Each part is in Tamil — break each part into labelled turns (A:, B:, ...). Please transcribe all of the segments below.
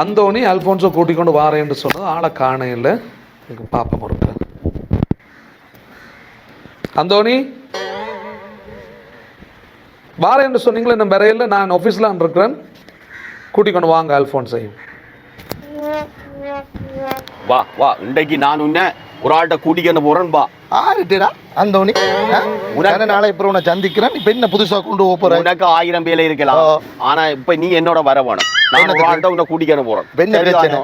A: அந்தோனி அல்ஃபோன்ஸோ கூட்டிக் கொண்டு வாரேன்னு சொன்னது ஆளை காணையில் பாப்பா இருக்கு. அந்தோனி வாரேன்னு சொன்னீங்களே, இந்த வரையில் நான் ஆஃபீஸில் இருக்கிறேன், கூட்டிக் கொண்டு வாங்க அல்ஃபோன்ஸையும்.
B: வா வா, இன்றைக்கு நான் உன்னை ஒரு ஆள்கிட்ட கூட்டிக்கிட்டு போறேன். வா.
C: ஆறுடா அந்தோனி, உனக்கு நாளை இப்போ உன்னை சந்திக்கிறேன். இப்போ என்ன புதுசா கொண்டு போற?
B: உனக்கு 1000 வேலை இருக்கலாம், ஆனா இப்ப நீ என்னோட வர வேணும். நான் ஒரு ஆள்கிட்ட உன்னை கூட்டிக்கிட்டு போறேன்.
C: என்ன பிரச்சனை?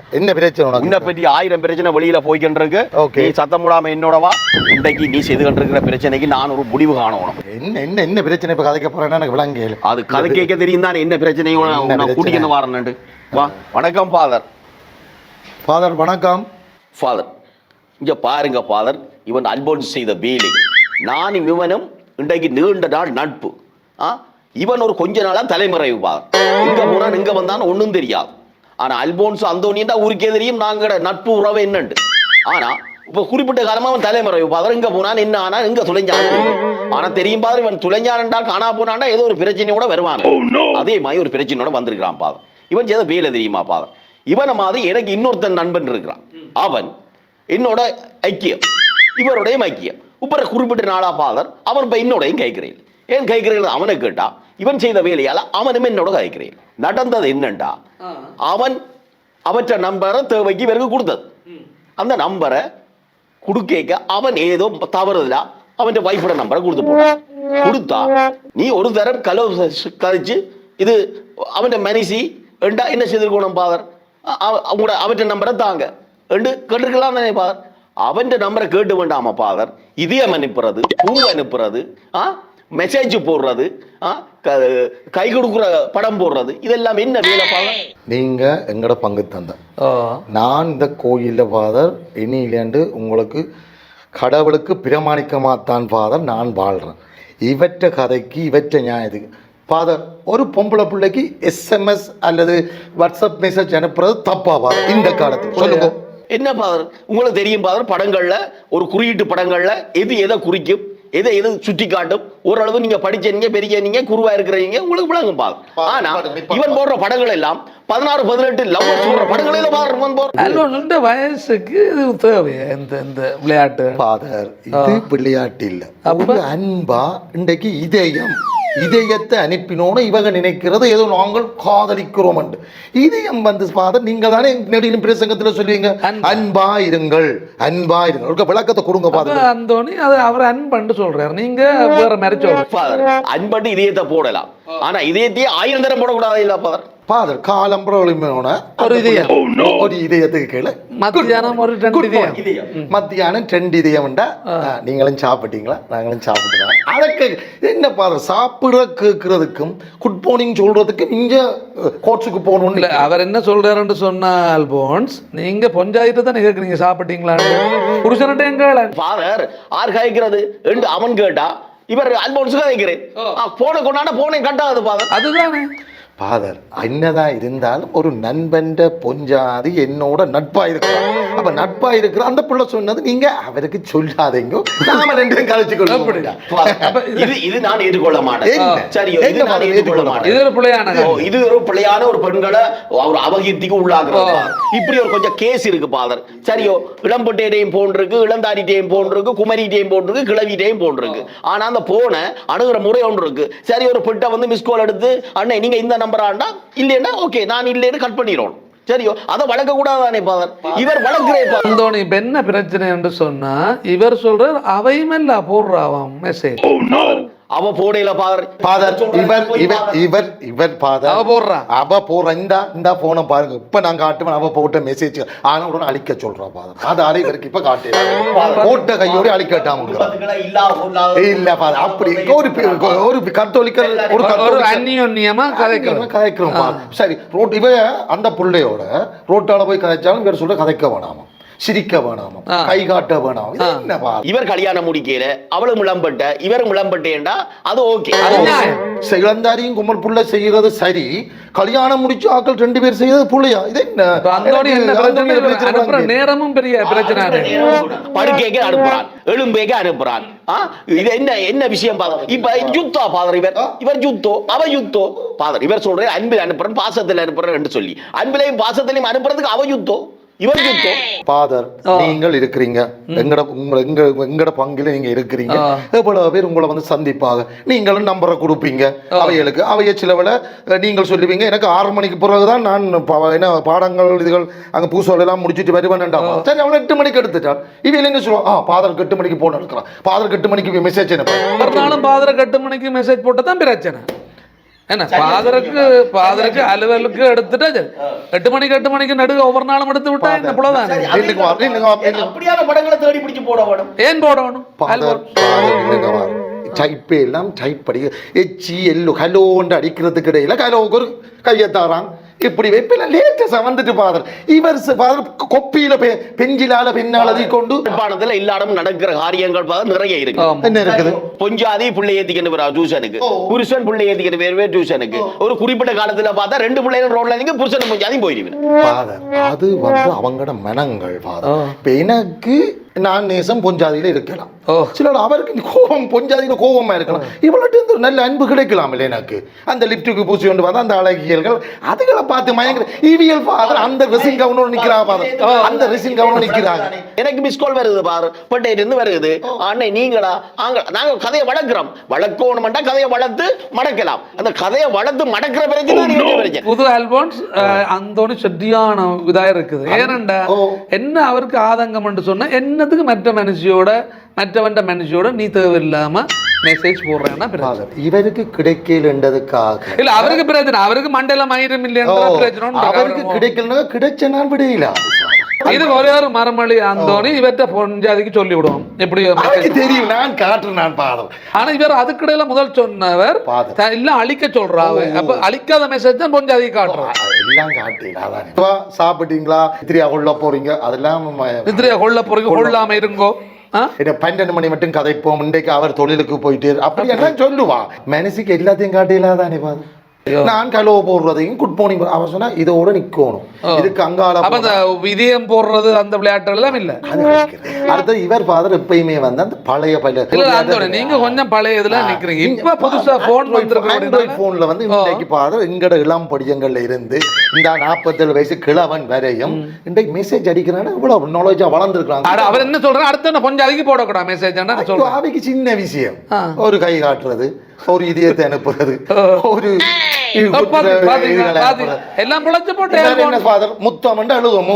B: உன்னை பற்றி 1000 பிரச்சனை வெளியில போய்கிட்டு இருக்கு. நீ சத்தம் போடாம என்னோட வா. இன்றைக்கு நீ செய்து கொண்டிருக்கிற பிரச்சனைக்கு நான் ஒரு முடிவு காணணும்.
C: என்ன என்ன என்ன பிரச்சனை இப்ப கதைக்க போறேன்னா எனக்கு விளங்க.
B: அது கதை கேட்க தெரியும் தான் என்ன பிரச்சனையும் கூட்டிக்கிட்டு வரேன்னு. வா. வணக்கம் ஃபாதர்.
C: ஃபாதர் வணக்கம்.
B: ஃபாதர் இங்க பாருங்க ஃபாதர், இவன் அல்போன்ஸ் செய்த வேலை, நானும் இவனும் இன்றைக்கு நீண்ட நாள் நட்பு. இவன் ஒரு கொஞ்ச நாளா தலைமறைவு ஃபாதர். இங்க போனான் இங்க வந்தான் ஒன்றும் தெரியாது. ஆனா அல்போன்ஸ் அந்தோனியும் தான் ஊருக்கே தெரியும் நாங்க நட்பு உறவு என்னண்டு. ஆனா இப்ப குறிப்பிட்ட காலமா அவன் தலைமறைவு ஃபாதர். இங்க போனான் என்ன ஆனா இங்க துளைஞ்சான். ஆனா தெரியும் ஃபாதர், இவன் துளைஞ்சான்டா காணா போனான்டா ஏதோ ஒரு பிரச்சனையோட வருவான். அதே மாதிரி ஒரு பிரச்சனையோட வந்திருக்கிறான் ஃபாதர். இவன் செய்த வேலை தெரியுமா ஃபாதர்? இவனை மாதிரி எனக்கு இன்னொருத்தன் நண்பன் இருக்கிறான். அவன் என்னோட ஐக்கியம், இவருடைய ஐக்கியம். இப்ப குறிப்பிட்ட நாளா ஃபாதர் அவன் இப்ப என்னோடையும் கைக்கிறேன். ஏன் கைக்கிறீர்கள் அவனை கேட்டா, இவன் செய்த வேலையால அவனும் என்னோட கைக்கிறேன். நடந்தது என்னண்டா, அவன் அவற்ற நம்பரை தேவைக்கு பிறகு கொடுத்தது. அந்த நம்பரை கொடுக்க அவன் ஏதோ தவறுதலா அவன் வைஃபோட நம்பரை கொடுத்து போனான். கொடுத்தா நீ ஒரு தரம் கழிச்சு இது அவன் மனுஷி என்ன செய்திருக்கணும் ஃபாதர், அவங்களோட அவற்ற நம்பரை தாங்க கேட்டுருக்கலாம் தானே ஃபாதர். அவன் நம்பரை கேட்டு வேண்டாமா ஃபாதர்? இதயம் அனுப்புறது, பூ அனுப்புறது, மெசேஜ் போடுறது, கை கொடுக்குற படம் போடுறது, இதெல்லாம் என்ன வேலை ஃபாதர்?
C: நீங்க எங்கட பங்கு தந்த நான் இந்த கோயில்ல ஃபாதர் இனியிலேண்டு உங்களுக்கு கடவுளுக்கு பிரமாணிக்கமாத்தான் ஃபாதர் நான் வாழ்றேன். இவற்ற கதைக்கு இவற்ற நியாயத்துக்கு ஃபாதர் ஒரு பொம்பளை பிள்ளைக்கு SMS அல்லது வாட்ஸ்அப் மெசேஜ் அனுப்புறது தப்பாவா இந்த காலத்துக்கு சொல்லுங்க.
B: என்ன ஃபாதர் உங்களுக்கு தெரியும் ஃபாதர், படங்கள்ல ஒரு குறியீட்டு படங்கள்ல எது எதை குறிக்கும், எதை எது சுட்டி காட்டும். ஓரளவு நீங்க படிச்சீங்க பெரிய நீங்க குருவா இருக்கிறீங்க, உங்களுக்கு விளங்கும் ஃபாதர். ஆனா இவன் போடுற படங்கள் எல்லாம் 16, 18 லவ் போடுற படங்களே
A: ஃபாதர். வயசுக்கு இது தேவையா இந்த விளையாட்டு
C: ஃபாதர்? இது விளையாட்டு இல்ல, ஒரு அன்பா இன்றைக்கு இதயத்தை அனுப்பினோன்னு இவங்க நினைக்கிறது ஏதோ நாங்கள் காதலிக்கிறோம். இதயம் வந்து ஃபாதர் நீங்க தானே நெடிலும் பிரசங்கத்துல சொல்லுவீங்க அன்பா இருங்கள், அன்பா இருங்கள். ஒரு விளக்கத்தை கொடுங்க ஃபாதர்.
A: அந்தோனி அது அவர் அன்பு சொல்றாரு, நீங்க வேற மாதிரி சொல்றீங்க
B: ஃபாதர். அன்பு இதயத்தை போடலாம், ஆனா இதயத்தையே 1000 தரம் போடக்கூடாது இல்ல ஃபாதர்.
C: ஃபாதர் காலம்புற ஒரு இதயத்துக்கு கீழே
A: மத்தியானம் ஒரு 2 இதயம்,
C: மத்தியானம் 2 இதயம். நீங்களும் சாப்பிட்டீங்களா? நாங்களும் சாப்பிட்டுக்கலாம். அதற்கு என்ன ஃபாதர் சாப்பிட கேட்கறதுக்கும் குட் மார்னிங் சொல்றதுக்கும் இங்க கோட்ஸுக்கு போகணும் இல்ல.
A: அவர் என்ன சொல்றாருன்னு சொன்னால் போன்ஸ், நீங்க பொஞ்சாயிட்டு தானே கேட்குறீங்க சாப்பிட்டீங்களா புருஷன்கிட்ட கேள
B: ஃபாதர். ஆர் காய்க்கிறது என்று அவன் கேட்டா இவர் அல்போன்ஸ் காய்க்கிறேன் போன கொண்டாட போனே கட்டாது ஃபாதர்.
A: அதுதானே
C: ஃபாதர். என்னதான் இருந்தாலும் ஒரு நண்பன்ற பொஞ்சாதி என்னோட நட்பா இருக்கிறான். அப்ப நட்பா இருக்கிற அந்த பிள்ளை சொன்னது நீங்க அவருக்கு சொல்லாதீங்க, நாம 2 கழிச்சுக்கொள்ள.
B: இது நான் ஏற்றுக்கொள்ள மாட்டேன். சரியோ, இது நான் ஏற்றுக்கொள்ள மாட்டேன். இது ஒரு பிள்ளையான ஒரு பெண்களை ஒரு அவகீர்த்திக்கு உள்ளாக்குறது. இப்படி ஒரு கொஞ்சம் கேஸ் இருக்கு ஃபாதர். சரியோ, இளம்பட்டேரையும் போன்றிருக்கு, இளந்தாரிட்டையும் போன்றிருக்கு, குமரிட்டையும் போன்றிருக்கு, கிளவிட்டையும் போன்றிருக்கு. ஆனா அந்த போன அணுகிற முறை ஒன்று இருக்கு. சரி, ஒரு பெட்டை வந்து மிஸ் கால் எடுத்து அண்ணே நீங்க இந்த நம்பராண்டா இல்லைன்னா ஓகே நான் இல்லைன்னு கட் பண்ணிடுறோம். சரியோ, அதை வளர்க்க கூடாதானே ஃபாதர்? இவர் வளர்க்கிறேன்.
A: இப்ப என்ன பிரச்சனை என்று சொன்னா இவர் சொல்றார் அவையுமல்ல போடுறாவாம் மெசேஜ்.
B: அவ போடல ஃபாதர்.
C: இவர் ஃபாதர் அவ போடுற இந்த போனை பாருங்க. இப்ப நான் காட்டுவேன் அவ போட்ட மெசேஜ். ஆனா உடனே அழிக்க சொல்றான் ஃபாதர். அது அழிவருக்கு இப்ப காட்டு போட்ட கையோட அழிக்கட்டாம இல்ல ஃபாதர். அப்படி ஒரு கத்தோலிக்கர் ஒரு
A: அந்நியமா கதைக்கிறோம்.
C: சரி, ரோட் இவ அந்த பிள்ளையோட ரோட்டால போய் கதைச்சாலும் இவர் சொல்ற கதைக்க வேணாமா. சிரிக்க வேணாமா, கை காட்ட வேணாம். இது என்ன பாதர்?
B: இவர் கல்யாணம் முடிக்கல, அவளும் விளம்பட்ட, இவரும் விளம்பட்டேன்டா அது ஓகே.
C: இளந்தாரியும் கும்பல் புள்ள செய்யறது சரி, கல்யாணம் முடிச்சு ஆக்கள் 2 பேர் செய்யறது புள்ளையா? இது என்ன?
A: நேரமும் பெரிய பிரச்சனை.
B: படுக்கைக்கு அனுப்புறான், எழும்பேக்கு அனுப்புறான். இது என்ன விஷயம் பாதர்? இப்ப யுத்தா பாதர்? இவர் யுத்தோ, அவ யுத்தோ பாதர். இவர் சொல்ற அன்பில் அனுப்புறேன், பாசத்தில் அனுப்புறேன் என்று சொல்லி, அன்பிலையும் பாசத்திலையும் அனுப்புறதுக்கு அவ யுத்தோ, இவர் யுத்தோ.
C: பாதர் நீங்கள் இருக்கிறீங்க, எங்கட பங்குல நீங்க இருக்கிறீங்க, எவ்வளவு பேர் உங்களை வந்து சந்திப்பாங்க, நீங்களும் நம்பரை கொடுப்பீங்க அவைகளுக்கு. அவைய சிலவள நீங்கள் சொல்லுவீங்க, எனக்கு 6 மணிக்கு பிறகுதான் நான் என்ன பாடங்கள் இதுகள் அங்க பூசோல் எல்லாம் முடிச்சுட்டு வருவேன்டா. சரி, அவனை 8 மணிக்கு எடுத்துட்டான். இவையில என்ன சொல்லுவான், பாதருக்கு 8 மணிக்கு போன் எடுக்கிறான், பாதருக்கு 8 மணிக்கு மெசேஜ்
A: அனுப்புறான். பாதருக்கு 8 மணிக்கு மெசேஜ் போட்டதான் பிரச்சனை. என்ன பாதருக்கு அலுவலுக்கு எடுத்துட்டு 8 மணிக்கு நடுவு ஒவ்வொரு நாளும் எடுத்து விட்டா என்ன புலதான்.
B: அப்படியான படங்களை தேடி பிடிச்சு போடணும்.
A: ஏன் போடணும்?
C: டைப்பே எல்லாம் டைப் படிக்க எச்சி எல்லோ ஹலோன்னு அடிக்கிறதுக்கு இடையில ஹலோவுக்கு ஒரு கையத்தாரான். இப்படி வைப்பில லேட்டஸ்டா வந்துட்டு பாதர் இவர் பாதர் கொப்பியில பெஞ்சிலால பெண்ணாளதை கொண்டு
B: பாடத்துல எல்லாரும் நடக்கிற காரியங்கள் நிறைய இருக்கு.
C: என்ன இருக்குது?
B: பொஞ்சாதி பிள்ளை ஏத்திக்கிட்டு டியூஷனுக்கு, புருஷன் பிள்ளை ஏத்திக்கிட்டு வேறு டியூஷனுக்கு. ஒரு குறிப்பிட்ட காலத்துல பார்த்தா 2 பிள்ளைகள் ரோட்ல நீங்க புருஷன் பொஞ்சாதி போயிருவீங்க
C: பாதர். அது வந்து அவங்களோட மனங்கள் பாதர். இப்ப எனக்கு நான் நேசம் பொஞ்சாதியில இருக்கலாம், சிலர் அவருக்கு கோபம் பொஞ்சாதியில கோபமா இருக்கலாம். இவ்வளவு நல்ல அன்பு கிடைக்கலாம் இல்லை எனக்கு. அந்த லிப்டுக்கு பூசி கொண்டு வந்தா அந்த அழகியல்கள் அதுகளை பார்த்து மயங்கிற இவியல் பாதர். அந்த ரெசின் கவனம் நிக்கிறா பாதர், அந்த ரெசின் கவனம் நிக்கிறாங்க.
B: எனக்கு மிஸ் கால் வருது பாரு, பட்டேல இருந்து வருது. அண்ணே நீங்களா? நாங்க கதையை வளர்க்கிறோம், வளர்க்கணும்னா கதையை வளர்த்து மடக்கலாம். அந்த கதையை வளர்த்து மடக்கிற பிரச்சனை
A: புது ஆல்பம்ஸ் அந்த சரியான இதா இருக்குது. ஏனண்டா என்ன அவருக்கு ஆதங்கம் என்று சொன்னா, என்னதுக்கு மற்றவன் மனுஷியோட நீ தேவையில்லாம மெசேஜ் போடுறேன்னா
C: இவருக்கு கிடைக்கலன்றதுக்காக
A: இல்ல, அவருக்கு பிரச்சனை, அவருக்கு மண்டல மயிரம் இல்லைன்ற பிரச்சனை.
C: அவருக்கு கிடைக்கலன்னா கிடைச்ச நாள் விடையில
A: இது ஒரே ஒரு மரமளி அந்தோனி இவர்கிட்ட பொஞ்சாதிக்கு சொல்லி விடுவோம். எப்படி
C: தெரியும், நான் காட்டுறேன் நான் பாதம்.
A: ஆனா இவர் அதுக்கிடையில முதல் சொன்னவர் இல்ல அழிக்க சொல்றாரு. அப்ப அழிக்காத மெசேஜ் தான் பொஞ்சாதிக்கு காட்டுறோம்.
C: எல்லாம் காட்டீங்களா? சாப்பிட்டீங்களா? நித்ரியா கொள்ள போறீங்க, அதெல்லாம்
A: நித்ரியா கொள்ள போறீங்க, கொள்ளாம இருங்கோ.
C: 12 மணி மட்டும் கதைப்போம், இன்றைக்கு அவர் தொழிலுக்கு போயிட்டு அப்படி என்ன சொல்லுவா. மனசுக்கு எல்லாத்தையும் காட்டிலாதானே பாது. நான் கலோ போடுறதையும் குட் மார்னிங் அவன் சொன்னா இதோட நிக்கணும். இதுக்கு அங்கால
A: விதயம் போடுறது அந்த விளையாட்டுகள் எல்லாம் இல்ல.
C: அடுத்து இவர் ஃபாதர் எப்பயுமே வந்து அந்த பழைய
A: நீங்க கொஞ்சம் பழைய இதுல நிக்கிறீங்க. இப்ப புதுசா போன்
C: ஆண்ட்ராய்ட் போன்ல வந்து இன்றைக்கு ஃபாதர் எங்கட இளம் படியங்கள்ல இருந்து இந்த 47 வயசு கிழவன் வரையும் இன்றைக்கு மெசேஜ் அடிக்கிறாங்க. இவ்வளவு நாலேஜா வளர்ந்துருக்காங்க.
A: அவர் என்ன சொல்றாரு, அடுத்த கொஞ்சம் அதிகம் போடக்கூடாது மெசேஜ்.
C: அவைக்கு சின்ன விஷயம், ஒரு கை காட்டுறது, ஒரு இதயத்தை அனுப்புறது, ஒரு
A: எல்லாம் புழைச்சு போட்டு
C: முத்தம் எழுதுவோம்.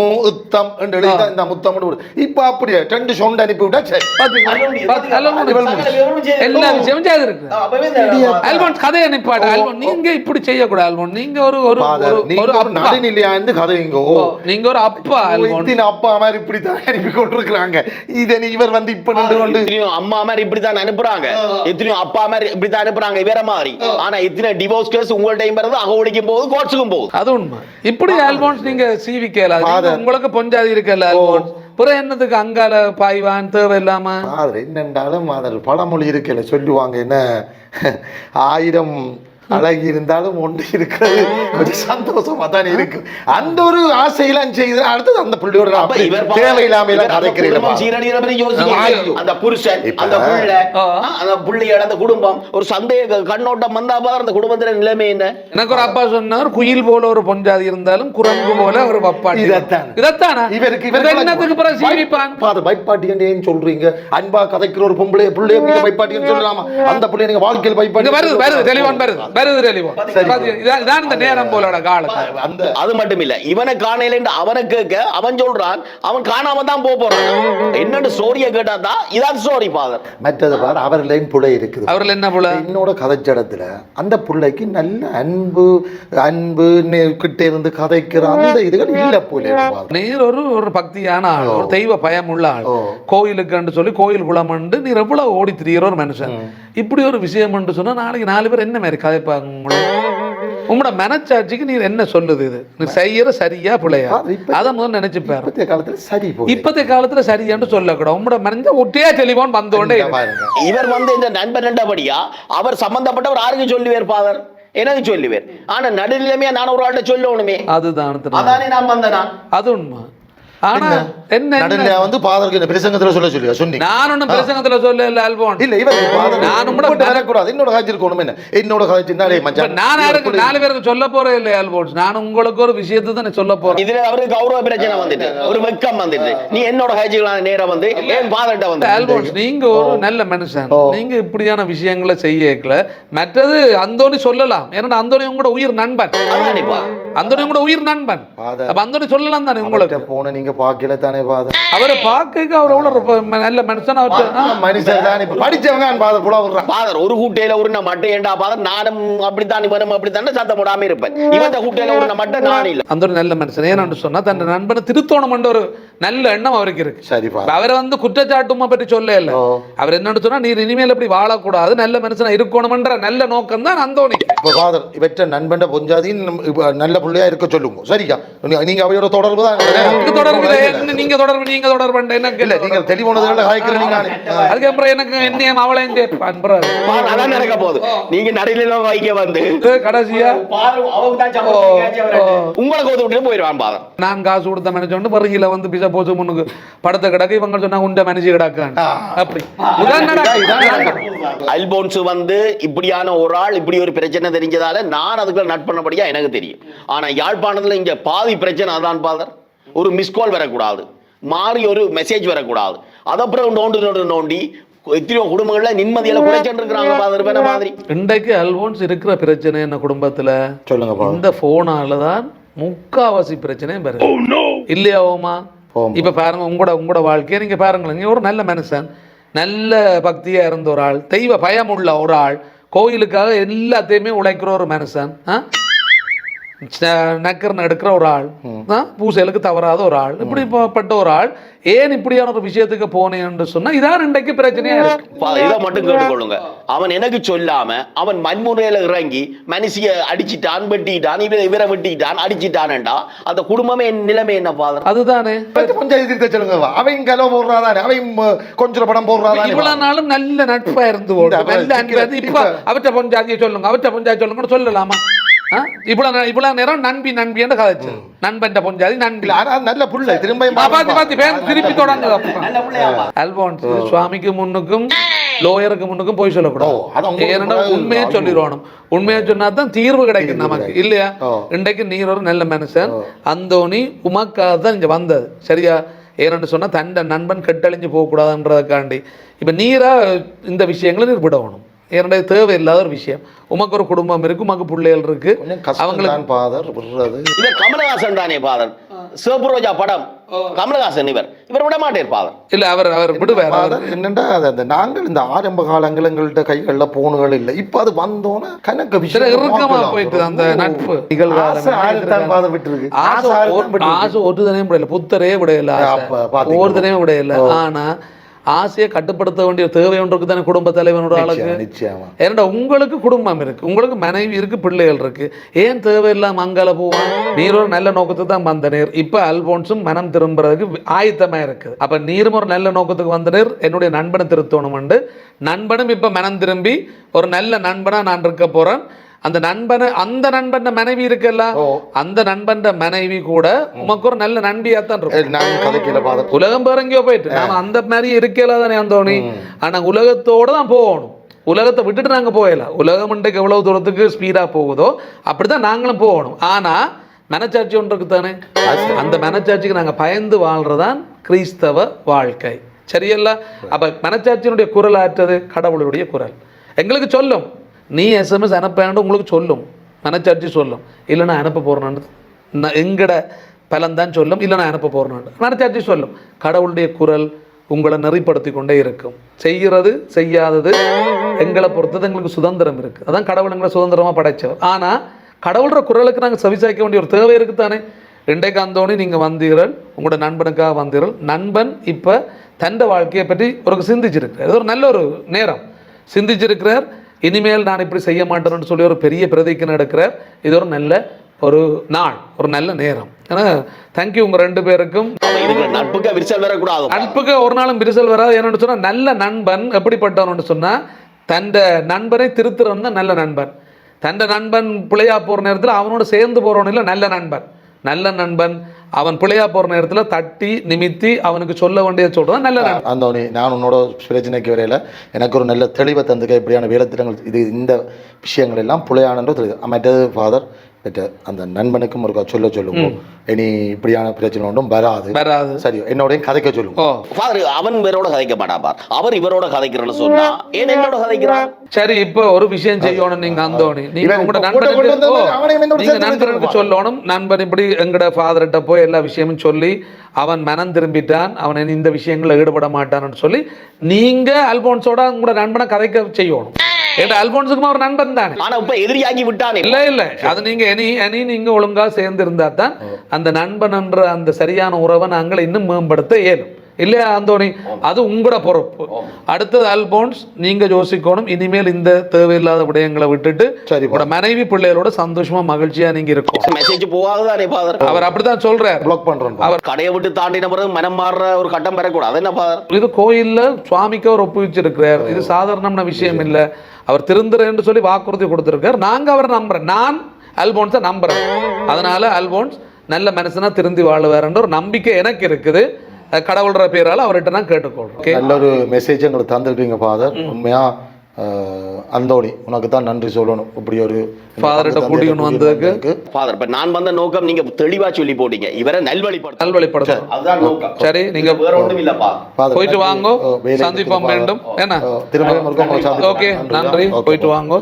C: முத்தம் இப்ப அப்படியே 2 சொண்டு அனுப்பி விட்டா
A: எல்லா விஷயமும் செய்திருக்கு. கதையை நிப்பாடு. நீங்க இப்படி செய்யக்கூடாது. நீங்க ஒரு
C: நடுநிலையா இருந்து கதைங்கோ.
A: நீங்க ஒரு அப்பா
C: அப்பா மாதிரி இப்படித்தான் அனுப்பி கொண்டிருக்கிறாங்க. இதை இவர் வந்து இப்ப நின்று கொண்டு
B: அம்மா மாதிரி இப்படித்தான் அனுப்புறாங்க, எத்தனையோ அப்பா மாதிரி இப்படித்தான் அனுப்புறாங்க வேற மாதிரி. ஆனா இத்தனை டிவோர்ஸ் கேஸ் உங்கள்ட்ட அகோடிக்கும் போது கோர்ட்ஸுக்கும் போகுது. அது
A: உண்மை. இப்படி ஆல்போன்ஸ் நீங்க சிவிக்கல, உங்களுக்கு பொஞ்சாதி இருக்கல ஆல்போன்ஸ். புற என்னத்துக்கு அங்கால பாய்வான் தேவையில்லாம
C: என்னென்றாலும் அதில் பழமொழி இருக்கல சொல்லுவாங்க, என்ன 1000 அழகி இருந்தாலும் ஒன்று இருக்கிறது கொஞ்சம் சந்தோஷமா தானே இருக்கு. அந்த ஒரு ஆசையெல்லாம் செய்து அடுத்தது அந்த பிள்ளையோட தேவையில்லாம
B: அந்த புருஷன் அந்த பிள்ளை அந்த பிள்ளையோட அந்த குடும்பம் ஒரு சந்தேக கண்ணோட்டம் வந்தாப்பா அந்த குடும்பத்துல நிலைமை என்ன.
A: எனக்கு ஒரு அப்பா சொன்னார், குயில் போல ஒரு பொஞ்சாதி இருந்தாலும் குரங்கு போல ஒரு பப்பாட்டி. இதைத்தானா
C: இவருக்கு
A: என்னத்துக்கு பிறகு சீவிப்பான்
C: பைப்பாட்டின்னு சொல்றீங்க. அன்பா கதைக்கிற ஒரு பொம்பளை பிள்ளைய பைப்பாட்டின்னு சொல்லலாமா? அந்த பிள்ளை நீங்க வாழ்க்கையில் பைப்பாட்டி
A: வருது தெளிவான் வருது.
B: அது மட்டும் இல்ல, இவனை காணல அவனை கேட்க அவன் சொல்றான், அவன் காணாம தான் போறான். என்னன்னு ஸ்டோரிய கேட்டா இதான் ஸ்டோரி ஃபாதர்.
C: மற்றது பாரு, அவர்லையும் புள்ளை இருக்குது.
A: அவர்ல என்ன புள்ளை?
C: என்னோட கதைச்சடத்துல அந்த புள்ளைக்கு நல்ல அன்பு கிட்ட இருந்து கதைக்கிற அந்த இதுகள் இல்ல போல.
A: நீர் ஒரு பக்தியான ஆள், ஒரு தெய்வ பயம் உள்ள ஆள். கோயிலுக்கு சொல்லி கோயில் குளம் நீர் எவ்வளவு ஓடி திரிகிற ஒரு மனுஷன். இப்படி ஒரு விஷயம் சொன்னா நாளைக்கு 4 பேர் என்ன மாதிரி கதைப்பாங்க? உங்களோட மனச்சாட்சிக்கு நீ என்ன சொல்லுது இது நீ செய்யற சரியா பிள்ளையா அதை முதல்ல நினைச்சு பாரு.
C: இப்பத்திய காலத்துல சரி போகுது.
A: இப்பத்திய காலத்துல சரியான்னு சொல்லக்கூடாது. உங்களோட மனஞ்ச ஒட்டியா தெளிவான் வந்தோண்டே
B: இவர் இந்த நண்பன் ரெண்டபடியா அவர் சம்பந்தப்பட்டவர் யாருக்கு சொல்லுவார் ஃபாதர்? எனக்கு சொல்லுவார். ஆனா நடுநிலைமையா நான் ஒரு ஆள்கிட்ட சொல்லணுமே.
A: அதுதான்
B: அதானே நான் வந்தேனா?
A: அது உண்மை. ஆனா என்ன
C: நடுநிலையா வந்து பாதருக்கு பிரசங்கத்துல சொல்ல சொன்னீங்க.
A: நான் ஒன்னும் பிரசங்கத்துல சொல்லல அல்போன்.
C: இல்ல இவர்
A: நானும் கூட
C: வரக்கூடாது. என்னோட காட்சி இருக்கணும். என்ன என்னோட காட்சி
A: நான் யாருக்கு 4 பேருக்கு சொல்ல போறேன் இல்லை அல்போன்ஸ். நான் உங்களுக்கு ஒரு விஷயத்தை தான் சொல்ல போறேன்.
B: இதுல அவருக்கு கௌரவ பிரச்சனை வந்துட்டு ஒரு வெக்கம் வந்துட்டு நீ என்னோட காட்சிகளான நேரம் வந்து ஏன் பாதட்ட வந்து
A: அல்போன்ஸ் நீங்க ஒரு நல்ல மனுஷன். நீங்க இப்படியான விஷயங்களை செய்யல. மற்றது அந்தோனி சொல்லலாம். ஏன்னா அந்தோனி உங்களோட உயிர் நண்பன். அந்தோனி உங்களோட உயிர் நண்பன். அப்ப அந்தோனி சொல்லலாம் தானே உங்களுக்கு.
C: போன நீங்க பாக்கல தானே பாதர்.
A: அவரை பார்க்க அவர் எவ்வளவு நல்ல மனுஷன்.
C: மனுஷன் தான். இப்ப படிச்சவங்க பாதர் கூட வர்றான்.
B: பாதர் ஒரு கூட்டையில ஒரு மட்டும் ஏண்டா பாதர் நானும் அப்படித்தான் இவனும் அப்படித்தான் சத்தம் போடாம இருப்பேன். இவன் கூட்டையில ஒரு மட்டும் நான் இல்ல. அந்த ஒரு நல்ல மனுஷன் ஏன்னு சொன்னா தன் நண்பனை திருத்தோணம் ஒரு நல்ல எண்ணம் அவருக்கு இருக்கு.
C: சரிப்பா.
A: அவரை வந்து குற்றச்சாட்டுமா பற்றி சொல்ல இல்ல. அவர் என்னன்னு சொன்னா நீ இனிமேல் இப்படி வாழக்கூடாது நல்ல மனுஷனா இருக்கணும்ன்ற நல்ல நோக்கம் தான் அந்தோனி.
C: பாதர் இவற்ற நண்பன் பொஞ்சாதின் நல்ல பிள்ளையா இருக்க சொல்லுங்க. சரிக்கா நீங்க அவையோட தொடர்பு தான்.
A: நீங்க தொடர்பு நீங்க தொடர்பு எனக்கு
C: இல்ல நீங்க தெளிவானதுனால காய்க்கிறீங்க.
A: அதுக்கப்புறம் எனக்கு என்னையும் அவளையும் சேர்ப்பான்.
B: அதான் நடக்க போகுது. நீங்க நடுநிலை வைக்க வந்து
A: கடைசியா
B: உங்களை கோத்து விட்டு போயிடுவான் பாதம்.
A: நான் காசு கொடுத்த மனுஷன் பருகில வந்து பிசா போச்சு முன்னுக்கு படத்தை கிடக்கு இவங்க சொன்னா உண்ட மனுஷி கிடக்கான். அப்படி
B: அல்போன்ஸ் வந்து இப்படியான ஒரு ஆள் இப்படி ஒரு பிரச்சனை தெரிஞ்சதால நான் அதுக்குள்ள நட்பண்ணபடியா எனக்கு தெரியும். ஆனா யாழ்ப்பாணத்துல இங்க பாதி பிரச்சனை அதான் பாதர். ஒரு மிஸ்கால் வரக்கூடாது, மாறி ஒரு மெசேஜ் வரக்கூடாது. அதப்புறம் நோண்டி எத்தனையோ குடும்பங்கள்ல நிம்மதியில குறைச்சிட்டு இருக்கிறாங்க பாதர். மாதிரி
A: இன்றைக்கு அல்போன்ஸ் இருக்கிற பிரச்சனை என்ன குடும்பத்துல
C: சொல்லுங்க.
A: இந்த போனாலதான் முக்காவாசி பிரச்சனையும் வருது இல்லையாவோமா? இப்ப பாருங்க உங்களோட வாழ்க்கையை நீங்க பாருங்களேன். நீங்க ஒரு நல்ல மனுஷன், நல்ல பக்தியா இருந்த ஒரு ஆள், தெய்வ பயம் உள்ள ஒரு ஆள், கோயிலுக்காக எல்லாத்தையுமே உழைக்கிற ஒரு மனுஷன், நக்கர்னு எடுக்கிற ஒரு ஆள், பூசைகளுக்கு தவறாத ஒரு ஆள், இப்படிப்பட்ட ஒரு ஆள் ஏன் இப்படியான ஒரு விஷயத்துக்கு போனேன்னு சொன்னா இதான் இன்றைக்கு பிரச்சனையா இருக்கு.
B: இதை மட்டும் கேட்டுக்கொள்ளுங்க. அவன் எனக்கு சொல்லாம அவன் மண்முறையில இறங்கி மனுஷிய அடிச்சிட்டான், வெட்டிட்டான், இவரை வெட்டிட்டான், அடிச்சிட்டான்டா அந்த குடும்பமே நிலைமை என்ன பாதம்?
A: அதுதானே
C: பஞ்சாயத்து சொல்லுங்க. அவன் கலோ போடுறாதானே, அவன் கொஞ்சம் படம் போடுறாதானே.
A: இவ்வளவு நாளும் நல்ல நட்பா இருந்து இப்ப அவற்றை பஞ்சாயத்தை சொல்லுங்க, அவற்றை பஞ்சாயத்து சொல்லுங்க சொல்லலாமா? இவ்வளவு நேரம் நண்பி என்று கதைச்சு நண்பன் பொஞ்சாதி நண்பி
C: நல்ல புள்ள திரும்ப
A: திருப்பி தொடங்க. அல்போன்ஸ் சுவாமிக்கு முன்னுக்கும் லோயருக்கு முன்னுக்கும் போய் சொல்லக்கூடாது. ஏன்னா உண்மையை சொல்லிடுவானும். உண்மையை சொன்னா தான் தீர்வு கிடைக்கும் நமக்கு இல்லையா? இன்றைக்கு நீர் ஒரு நல்ல மனுஷன். அந்தோனி உமக்காக தான் இங்க வந்தது சரியா? ஏன்னு சொன்னா தண்ட நண்பன் கெட்டழிஞ்சு போகக்கூடாதுன்றதுக்காண்டி இப்ப நீரா இந்த விஷயங்களை நீர் விடணும். ஏன்னா தேவையில்லாத ஒரு விஷயம். உமக்கு ஒரு குடும்பம் இருக்கு, உமக்கு பிள்ளைகள் இருக்கு.
B: இவர் கமலஹாசன் தானே பாதர். சிவபுரோஜா படம் கமலஹாசன் இவர் விட மாட்டேன் பாதர்.
A: இல்ல அவர் விடுவார்.
C: என்னண்டா நாங்கள் இந்த ஆரம்ப காலங்கள் எங்கள்கிட்ட கைகள்ல போனுகள் இல்லை. இப்ப அது வந்தோன்னா கணக்கு விஷயம்
A: இறுக்கமா போயிட்டு அந்த நட்பு ஆசை ஒரு தனையும் விடையில, புத்தரே விடையில, ஒரு தனையும் விடையில. ஆனா ஆசையை கட்டுப்படுத்த வேண்டிய தேவை ஒன்று இருக்கு தானே குடும்ப தலைவனோட ஆளுக்கு. ஏன்னா உங்களுக்கு குடும்பம் இருக்கு, உங்களுக்கு மனைவி இருக்கு, பிள்ளைகள் இருக்கு. ஏன் தேவையில்லாம அங்கால போவான்? நீர் ஒரு நல்ல நோக்கத்துக்கு தான் வந்த நேர். இப்ப அல்போன்ஸும் மனம் திரும்புறதுக்கு ஆயத்தமா இருக்குது. அப்ப நீரும் ஒரு நல்ல நோக்கத்துக்கு வந்த நேர். என்னுடைய நண்பனை திருத்தணும் உண்டு. நண்பனும் இப்ப மனம் திரும்பி ஒரு நல்ல நண்பனா நான் இருக்க போறேன். அந்த நண்பன் மனைவி இருக்குல்ல, அந்த நண்பன் மனைவி கூட உமக்கு ஒரு நல்ல நண்பியாத்தான் இருக்கும். உலகம் பேரங்கியோ போயிட்டு நாம அந்த மாதிரி இருக்கல தானே அந்தோனி. ஆனா உலகத்தோட தான் போகணும். உலகத்தை விட்டுட்டு நாங்க போயிடலாம். உலகம் இன்றைக்கு எவ்வளவு தூரத்துக்கு ஸ்பீடா போகுதோ அப்படிதான் நாங்களும் போகணும். ஆனா மனச்சாட்சி ஒன்று இருக்கு தானே, அந்த மனச்சாட்சிக்கு நாங்க பயந்து வாழ்றதான் கிறிஸ்தவ வாழ்க்கை சரியல்ல? அப்ப மனச்சாட்சியினுடைய குரல் ஆற்றது கடவுளுடைய குரல். எங்களுக்கு சொல்லும், நீ எஸ்எம்எஸ் அனுப்பாண்டு உங்களுக்கு சொல்லும், மனச்சாட்சி சொல்லும். இல்லை நான் அனுப்ப போகிறேன்னு எங்கட பலன்தான் சொல்லும். இல்லை நான் அனுப்ப போகிறேன்னு மனச்சாட்சி சொல்லும். கடவுளுடைய குரல் உங்களை நெறிப்படுத்தி கொண்டே இருக்கும். செய்கிறது செய்யாதது எங்களை பொறுத்தது எங்களுக்கு சுதந்திரம் இருக்குது. அதான் கடவுள் எங்களை சுதந்திரமாக படைச்சவர். ஆனால் கடவுளோட குரலுக்கு நாங்கள் செவிசாய்க்க வேண்டிய ஒரு தேவை இருக்குது தானே. இன்றைக்கு அந்தோனி நீங்கள் வந்தீர்கள், உங்களோட நண்பனுக்காக வந்தீர்கள். நண்பன் இப்போ தண்ட வாழ்க்கையை பற்றி ஒரு சிந்திச்சிருக்கிறார். இது ஒரு நல்ல ஒரு நேரம் சிந்திச்சிருக்கிறார். இனிமேல் நான் இப்படி செய்ய மாட்டேன்னு சொல்லி ஒரு பெரிய பிரதிக்கனை எடுக்கிறார். இது ஒரு நல்ல ஒரு நாள், ஒரு நல்ல நேரம். ஏன்னா தேங்க்யூ உங்க 2 பேருக்கும்.
B: நட்புக்கு விரிசல் வரக்கூடாது.
A: நட்புக்கு ஒரு நாளும் விரிசல் வராது. என்னன்னு சொன்னா நல்ல நண்பன் எப்படிப்பட்டவன்னு சொன்னா தண்ட நண்பனை திருத்துறவன் தான் நல்ல நண்பன். தண்ட நண்பன் பிழையா போற நேரத்தில் அவனோட சேர்ந்து போறவன் இல்லை நல்ல நண்பன். நல்ல நண்பன் அவன் பிழையா போற நேரத்தில் தட்டி நிமித்தி அவனுக்கு சொல்ல வேண்டியதை சொல்றான் நல்ல நண்பன்.
C: அந்த நான் உன்னோட பிரச்சனைக்கு வரையில எனக்கு ஒரு நல்ல தெளிவை தந்துக்க இப்படியான வேலைத்திட்டங்கள் இது இந்த விஷயங்கள் எல்லாம் பிழையானது தெரியுது. மற்றது ஃபாதர் அந்த நண்பனுக்கும் ஒரு சொல்லுங்க இனி இப்படியான பிரச்சனை ஒன்றும் வராது. சரி என்னோட கதைக்க சொல்லுங்க.
B: அவன் இவரோட கதைக்க மாட்டான், அவர் இவரோட கதைக்கிறன்னு சொன்னா ஏன் என்னோட கதைக்கிறான்?
A: சரி இப்போ ஒரு விஷயம் செய்யணும். நீங்க அந்தோணி நீங்க உங்களோட நண்பனுக்கு சொல்லணும். நண்பன் இப்படி எங்கட ஃபாதர்கிட்ட போய் எல்லா விஷயமும் சொல்லி அவன் மனம் திரும்பிட்டான், அவன் இந்த விஷயங்களில் ஈடுபட மாட்டான்னு சொல்லி நீங்க அல்போன்ஸோட உங்களோட நண்பனை கதைக்க செய்யணும். அல்போன்ஸுக்கும் ஒரு நண்பன் தானே,
B: ஆனா இப்ப எதிரியாகி விட்டானே. இல்ல
A: அது நீங்க நீங்க ஒழுங்கா சேர்ந்து இருந்தா தான் அந்த நண்பன் என்ற அந்த சரியான உறவை நாங்கள் இன்னும் மேம்படுத்த இயலும் இல்லையா அந்தோணி? அது உங்களோட பொறுப்பு. அடுத்தது அல்போன்ஸ் நீங்க யோசிக்கணும். இனிமேல் இந்த தேவையில்லாத விடயங்களை விட்டுட்டு உங்களோட மனைவி பிள்ளைகளோட சந்தோஷமா மகிழ்ச்சியா நீங்க இருக்கும்.
B: Message போகாதுதானே father?
A: அவர் அப்படித்தான் சொல்றாரு.
C: பிளாக் பண்றோம்.
B: அவர் கடையை விட்டு தாண்டின பிறகு மனம் மாறுற ஒரு கட்டம் பெறக்கூடாது. என்ன ஃபாதர்?
A: இது கோயில்ல சுவாமிக்கு அவர் ஒப்புவிச்சிருக்கிறார். இது சாதாரணமான விஷயம் இல்ல. அவர் திருந்துறேன்னு சொல்லி வாக்குறுதி கொடுத்திருக்கார். நாங்க அவரை நம்புறேன். நான் அல்போன்ஸை நம்புறேன். அதனால அல்போன்ஸ் நல்ல மனுஷனா திருந்தி வாழுவாருன்ற ஒரு நம்பிக்கை எனக்கு இருக்குது. கடவுள்ற பேரால அவர்கிட்ட நான் கேட்டுக்கொள்றேன்.
C: நல்ல ஒரு மெசேஜ் எங்களுக்கு தந்துருக்கீங்க ஃபாதர். உண்மையா அந்தோணி உனக்கு தான் நன்றி சொல்லணும். இப்படி ஒரு
A: ஃபாதர்கிட்ட கூட்டிட்டு வந்ததுக்கு.
B: ஃபாதர் இப்ப நான் வந்த நோக்கம் நீங்க தெளிவா சொல்லி போட்டீங்க, இவரை நல்வழிப்படுத்த.
A: அதுதான் நோக்கம். சரி நீங்க
B: வேற ஒண்ணும் இல்லப்பா.
A: போயிட்டு வாங்க, சந்திப்போம் மீண்டும். என்ன
C: திரும்ப
A: ஓகே நன்றி, போயிட்டு வாங்க.